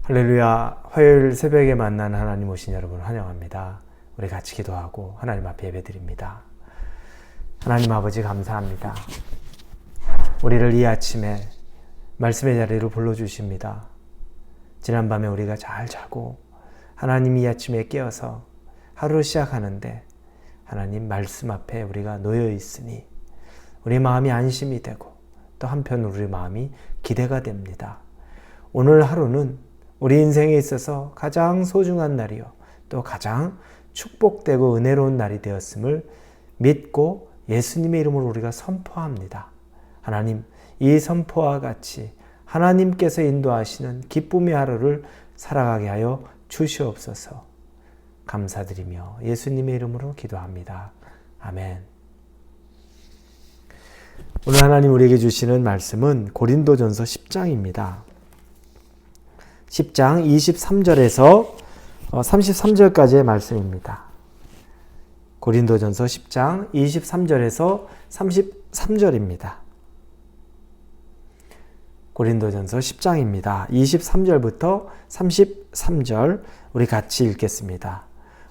할렐루야. 화요일 새벽에 만난 하나님 오신 여러분을 환영합니다. 우리 같이 기도하고 하나님 앞에 예배드립니다. 하나님 아버지 감사합니다. 우리를 이 아침에 말씀의 자리로 불러주십니다. 지난밤에 우리가 잘 자고 하나님이 이 아침에 깨어서 하루를 시작하는데 하나님 말씀 앞에 우리가 놓여 있으니 우리 마음이 안심이 되고 또 한편 우리 마음이 기대가 됩니다. 오늘 하루는 우리 인생에 있어서 가장 소중한 날이요 또 가장 축복되고 은혜로운 날이 되었음을 믿고 예수님의 이름으로 우리가 선포합니다. 하나님, 이 선포와 같이 하나님께서 인도하시는 기쁨의 하루를 살아가게 하여 주시옵소서. 감사드리며 예수님의 이름으로 기도합니다. 아멘. 오늘 하나님 우리에게 주시는 말씀은 고린도전서 10장입니다. 10장 23절에서 33절까지의 말씀입니다. 고린도전서 10장 23절에서 33절입니다. 고린도전서 10장입니다. 23절부터 33절 우리 같이 읽겠습니다.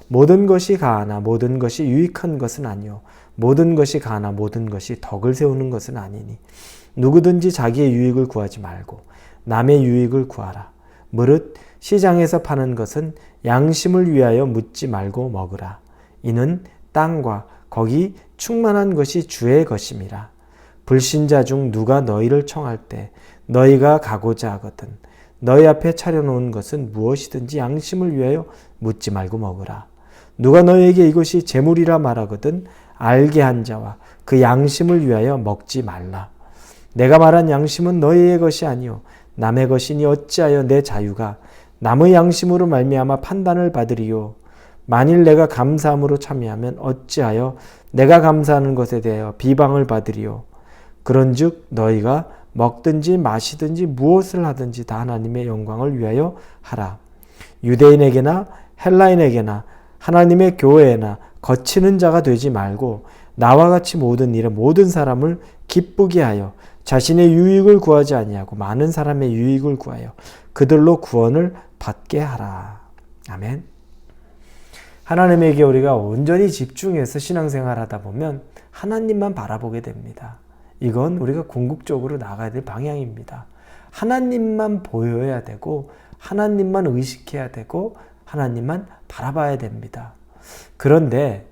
모든 것이 가하나 모든 것이 유익한 것은 아니요 모든 것이 가하나 모든 것이 덕을 세우는 것은 아니니 누구든지 자기의 유익을 구하지 말고 남의 유익을 구하라. 무릇 시장에서 파는 것은 양심을 위하여 묻지 말고 먹으라. 이는 땅과 거기 충만한 것이 주의 것임이라. 불신자 중 누가 너희를 청할 때 너희가 가고자 하거든 너희 앞에 차려놓은 것은 무엇이든지 양심을 위하여 묻지 말고 먹으라. 누가 너희에게 이것이 재물이라 말하거든 알게 한 자와 그 양심을 위하여 먹지 말라. 내가 말한 양심은 너희의 것이 아니요 남의 것이니 어찌하여 내 자유가 남의 양심으로 말미암아 판단을 받으리요. 만일 내가 감사함으로 참여하면 어찌하여 내가 감사하는 것에 대하여 비방을 받으리요. 그런즉 너희가 먹든지 마시든지 무엇을 하든지 다 하나님의 영광을 위하여 하라. 유대인에게나 헬라인에게나 하나님의 교회에나 거치는 자가 되지 말고 나와 같이 모든 일에 모든 사람을 기쁘게 하여 자신의 유익을 구하지 아니하고 많은 사람의 유익을 구하여 그들로 구원을 받게 하라. 아멘. 하나님에게 우리가 온전히 집중해서 신앙생활하다 보면 하나님만 바라보게 됩니다. 이건 우리가 궁극적으로 나가야 될 방향입니다. 하나님만 보여야 되고 하나님만 의식해야 되고 하나님만 바라봐야 됩니다. 그런데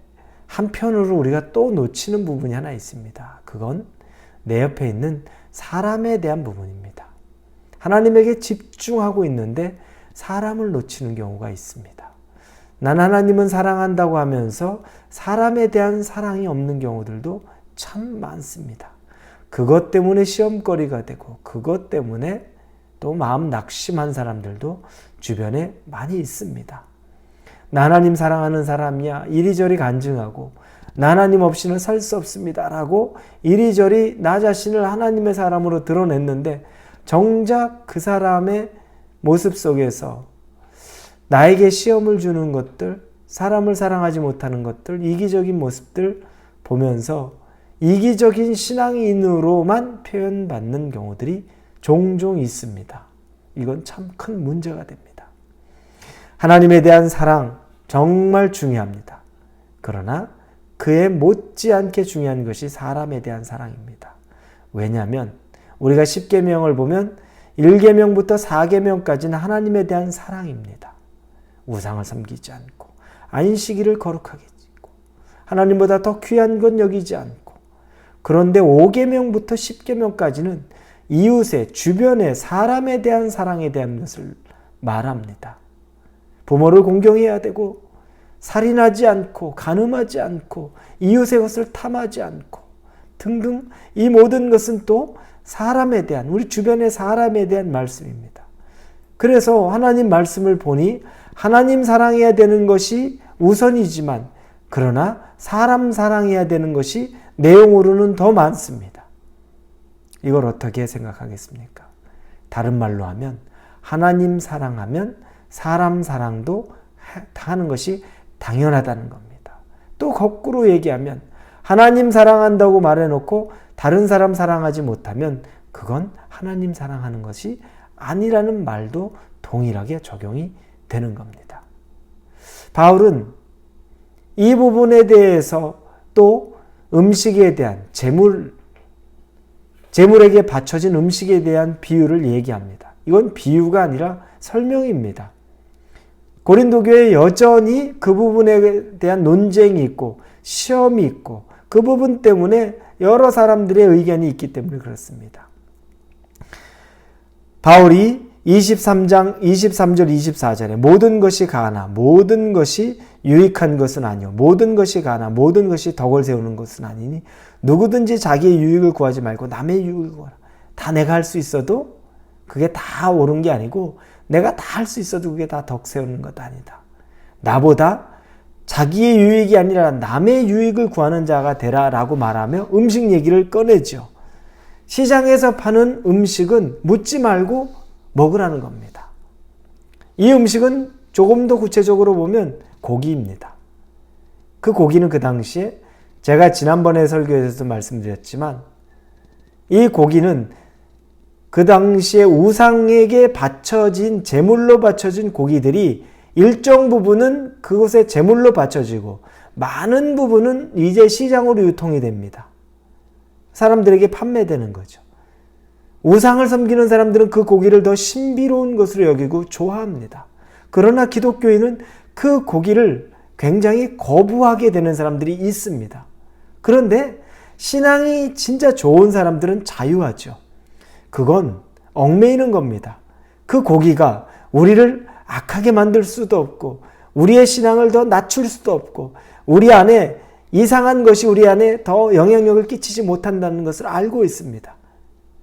한편으로 우리가 또 놓치는 부분이 하나 있습니다. 그건 내 옆에 있는 사람에 대한 부분입니다. 하나님에게 집중하고 있는데 사람을 놓치는 경우가 있습니다. 난 하나님은 사랑한다고 하면서 사람에 대한 사랑이 없는 경우들도 참 많습니다. 그것 때문에 시험거리가 되고 그것 때문에 또 마음 낙심한 사람들도 주변에 많이 있습니다. 나 하나님 사랑하는 사람이야 이리저리 간증하고 나 하나님 없이는 살 수 없습니다 라고 이리저리 나 자신을 하나님의 사람으로 드러냈는데 정작 그 사람의 모습 속에서 나에게 시험을 주는 것들, 사람을 사랑하지 못하는 것들, 이기적인 모습들 보면서 이기적인 신앙인으로만 표현받는 경우들이 종종 있습니다. 이건 참 큰 문제가 됩니다. 하나님에 대한 사랑 정말 중요합니다. 그러나 그에 못지않게 중요한 것이 사람에 대한 사랑입니다. 왜냐하면 우리가 10계명을 보면 1계명부터 4계명까지는 하나님에 대한 사랑입니다. 우상을 섬기지 않고 안식일을 거룩하게 지키고 하나님보다 더 귀한 건 여기지 않고 그런데 5계명부터 10계명까지는 이웃의 주변의 사람에 대한 사랑에 대한 것을 말합니다. 부모를 공경해야 되고 살인하지 않고 간음하지 않고 이웃의 것을 탐하지 않고 등등 이 모든 것은 또 사람에 대한 우리 주변의 사람에 대한 말씀입니다. 그래서 하나님 말씀을 보니 하나님 사랑해야 되는 것이 우선이지만 그러나 사람 사랑해야 되는 것이 내용으로는 더 많습니다. 이걸 어떻게 생각하겠습니까? 다른 말로 하면 하나님 사랑하면 사람 사랑도 하는 것이 당연하다는 겁니다. 또 거꾸로 얘기하면 하나님 사랑한다고 말해놓고 다른 사람 사랑하지 못하면 그건 하나님 사랑하는 것이 아니라는 말도 동일하게 적용이 되는 겁니다. 바울은 이 부분에 대해서 또 음식에 대한 제물에게 바쳐진 음식에 대한 비유를 얘기합니다. 이건 비유가 아니라 설명입니다. 고린도 교회에 여전히 그 부분에 대한 논쟁이 있고 시험이 있고 그 부분 때문에 여러 사람들의 의견이 있기 때문에 그렇습니다. 바울이 23장 23절 24절에 모든 것이 가하나 모든 것이 유익한 것은 아니요 모든 것이 가하나 모든 것이 덕을 세우는 것은 아니니 누구든지 자기의 유익을 구하지 말고 남의 유익을 구하라. 다 내가 할 수 있어도 그게 다 옳은 게 아니고 내가 다 할 수 있어도 그게 다 덕 세우는 것 아니다. 나보다 자기의 유익이 아니라 남의 유익을 구하는 자가 되라라고 말하며 음식 얘기를 꺼내죠. 시장에서 파는 음식은 묻지 말고 먹으라는 겁니다. 이 음식은 조금 더 구체적으로 보면 고기입니다. 그 고기는 그 당시에 제가 지난번에 설교에서도 말씀드렸지만 이 고기는 그 당시에 우상에게 바쳐진 제물로 바쳐진 고기들이 일정 부분은 그곳에 제물로 바쳐지고 많은 부분은 이제 시장으로 유통이 됩니다. 사람들에게 판매되는 거죠. 우상을 섬기는 사람들은 그 고기를 더 신비로운 것으로 여기고 좋아합니다. 그러나 기독교인은 그 고기를 굉장히 거부하게 되는 사람들이 있습니다. 그런데 신앙이 진짜 좋은 사람들은 자유하죠. 그건 얽매이는 겁니다. 그 고기가 우리를 악하게 만들 수도 없고 우리의 신앙을 더 낮출 수도 없고 우리 안에 이상한 것이 우리 안에 더 영향력을 끼치지 못한다는 것을 알고 있습니다.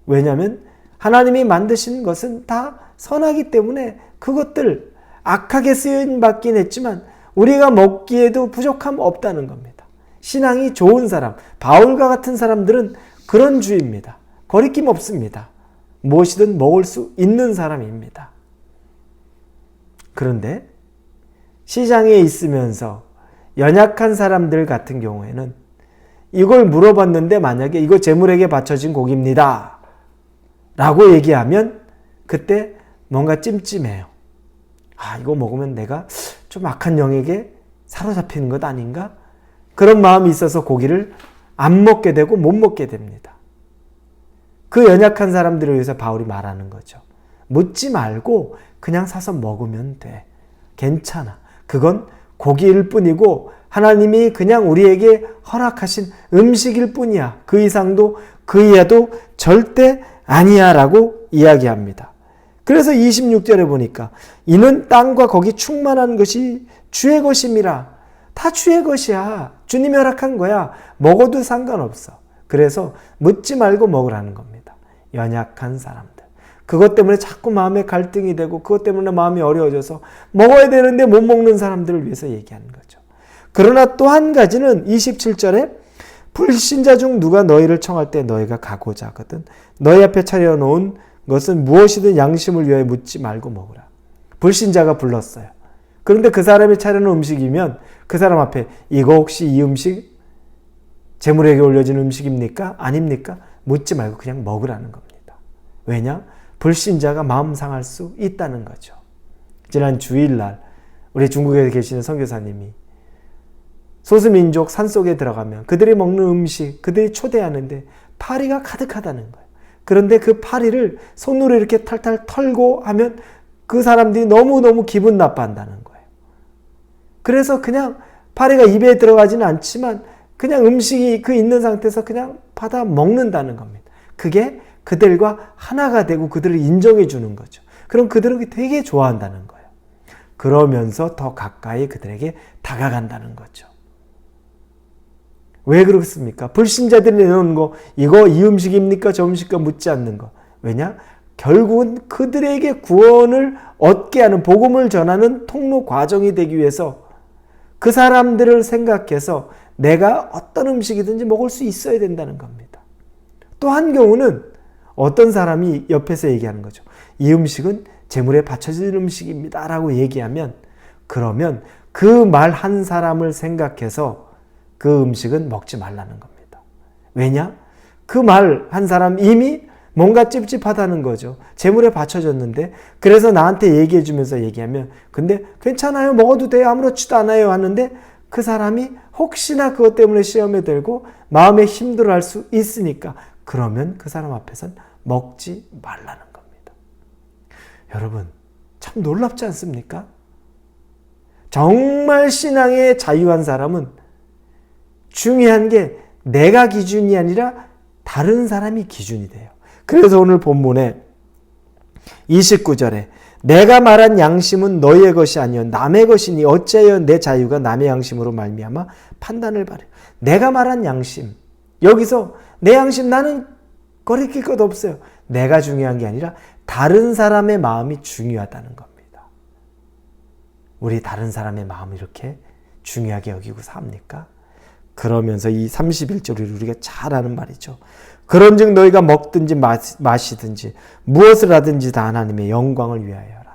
왜냐하면 하나님이 만드신 것은 다 선하기 때문에 그것들 악하게 쓰임 받긴 했지만 우리가 먹기에도 부족함 없다는 겁니다. 신앙이 좋은 사람, 바울과 같은 사람들은 그런 주의입니다. 거리낌 없습니다. 무엇이든 먹을 수 있는 사람입니다. 그런데 시장에 있으면서 연약한 사람들 같은 경우에는 이걸 물어봤는데 만약에 이거 제물에게 바쳐진 고기입니다 라고 얘기하면 그때 뭔가 찜찜해요. 아, 이거 먹으면 내가 좀 악한 영에게 사로잡히는 것 아닌가? 그런 마음이 있어서 고기를 안 먹게 되고 못 먹게 됩니다. 그 연약한 사람들을 위해서 바울이 말하는 거죠. 묻지 말고 그냥 사서 먹으면 돼. 괜찮아. 그건 고기일 뿐이고 하나님이 그냥 우리에게 허락하신 음식일 뿐이야. 그 이상도 그 이하도 절대 아니야 라고 이야기합니다. 그래서 26절에 보니까 이는 땅과 거기 충만한 것이 주의 것임이라. 다 주의 것이야. 주님이 허락한 거야. 먹어도 상관없어. 그래서 묻지 말고 먹으라는 겁니다. 연약한 사람들. 그것 때문에 자꾸 마음에 갈등이 되고 그것 때문에 마음이 어려워져서 먹어야 되는데 못 먹는 사람들을 위해서 얘기하는 거죠. 그러나 또 한 가지는 27절에 불신자 중 누가 너희를 청할 때 너희가 가고자 하거든 너희 앞에 차려놓은 것은 무엇이든 양심을 위하여 묻지 말고 먹으라. 불신자가 불렀어요. 그런데 그 사람이 차려놓은 음식이면 그 사람 앞에 이거 혹시 이 음식 제물에게 올려진 음식입니까? 아닙니까? 묻지 말고 그냥 먹으라는 겁니다. 왜냐? 불신자가 마음 상할 수 있다는 거죠. 지난 주일날 우리 중국에 계시는 선교사님이 소수민족 산속에 들어가면 그들이 먹는 음식, 그들이 초대하는데 파리가 가득하다는 거예요. 그런데 그 파리를 손으로 이렇게 탈탈 털고 하면 그 사람들이 너무너무 기분 나빠한다는 거예요. 그래서 그냥 파리가 입에 들어가지는 않지만 그냥 음식이 그 있는 상태에서 그냥 받아 먹는다는 겁니다. 그게 그들과 하나가 되고 그들을 인정해 주는 거죠. 그럼 그들은 되게 좋아한다는 거예요. 그러면서 더 가까이 그들에게 다가간다는 거죠. 왜 그렇습니까? 불신자들이 내놓은 거 이거 이 음식입니까? 저 음식과 묻지 않는 거. 왜냐? 결국은 그들에게 구원을 얻게 하는 복음을 전하는 통로 과정이 되기 위해서 그 사람들을 생각해서 내가 어떤 음식이든지 먹을 수 있어야 된다는 겁니다. 또 한 경우는 어떤 사람이 옆에서 얘기하는 거죠. 이 음식은 제물에 바쳐진 음식입니다 라고 얘기하면 그러면 그 말 한 사람을 생각해서 그 음식은 먹지 말라는 겁니다. 왜냐? 그 말 한 사람 이미 뭔가 찝찝하다는 거죠. 재물에 받쳐줬는데 그래서 나한테 얘기해 주면서 얘기하면 근데 괜찮아요. 먹어도 돼요. 아무렇지도 않아요. 하는데 그 사람이 혹시나 그것 때문에 시험에 들고 마음에 힘들어할 수 있으니까 그러면 그 사람 앞에선 먹지 말라는 겁니다. 여러분 참 놀랍지 않습니까? 정말 신앙에 자유한 사람은 중요한 게 내가 기준이 아니라 다른 사람이 기준이 돼요. 그래서 오늘 본문에 29절에 내가 말한 양심은 너희의 것이 아니요 남의 것이니 어찌하여 내 자유가 남의 양심으로 말미암아 판단을 받으려. 내가 말한 양심, 여기서 내 양심 나는 거리낄 것 없어요. 내가 중요한 게 아니라 다른 사람의 마음이 중요하다는 겁니다. 우리 다른 사람의 마음을 이렇게 중요하게 여기고 삽니까? 그러면서 이 31절을 우리가 잘 아는 말이죠. 그런즉 너희가 먹든지 마시든지 무엇을 하든지 다 하나님의 영광을 위하여라.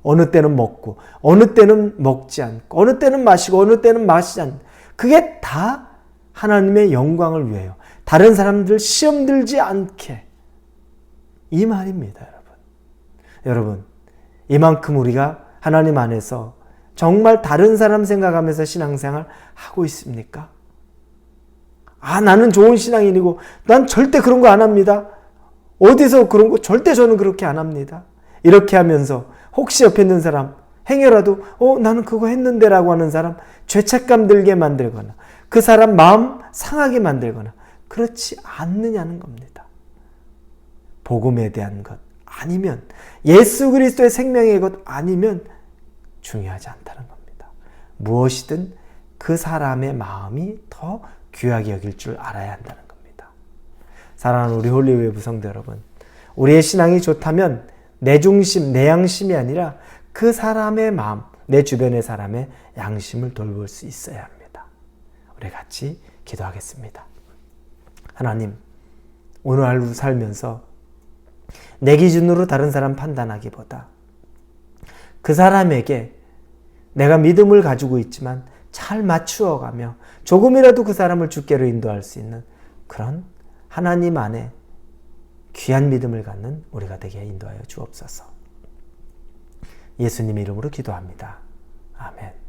어느 때는 먹고 어느 때는 먹지 않고 어느 때는 마시고 어느 때는 마시지 않고 그게 다 하나님의 영광을 위하여 다른 사람들 시험 들지 않게 이 말입니다. 여러분 이만큼 우리가 하나님 안에서 정말 다른 사람 생각하면서 신앙생활 하고 있습니까? 나는 좋은 신앙인이고 난 절대 그런 거 안 합니다. 어디서 그런 거 절대 저는 그렇게 안 합니다. 이렇게 하면서 혹시 옆에 있는 사람 행여라도 나는 그거 했는데 라고 하는 사람 죄책감 들게 만들거나 그 사람 마음 상하게 만들거나 그렇지 않느냐는 겁니다. 복음에 대한 것 아니면 예수 그리스도의 생명의 것 아니면 중요하지 않다는 겁니다. 무엇이든 그 사람의 마음이 더 귀하게 여길 줄 알아야 한다는 겁니다. 사랑하는 우리 홀리웨이 부성도 여러분, 우리의 신앙이 좋다면 내 중심, 내 양심이 아니라 그 사람의 마음, 내 주변의 사람의 양심을 돌볼 수 있어야 합니다. 우리 같이 기도하겠습니다. 하나님, 오늘 하루 살면서 내 기준으로 다른 사람 판단하기보다 그 사람에게 내가 믿음을 가지고 있지만 잘 맞추어가며 조금이라도 그 사람을 주께로 인도할 수 있는 그런 하나님 안에 귀한 믿음을 갖는 우리가 되게 인도하여 주옵소서. 예수님 이름으로 기도합니다. 아멘.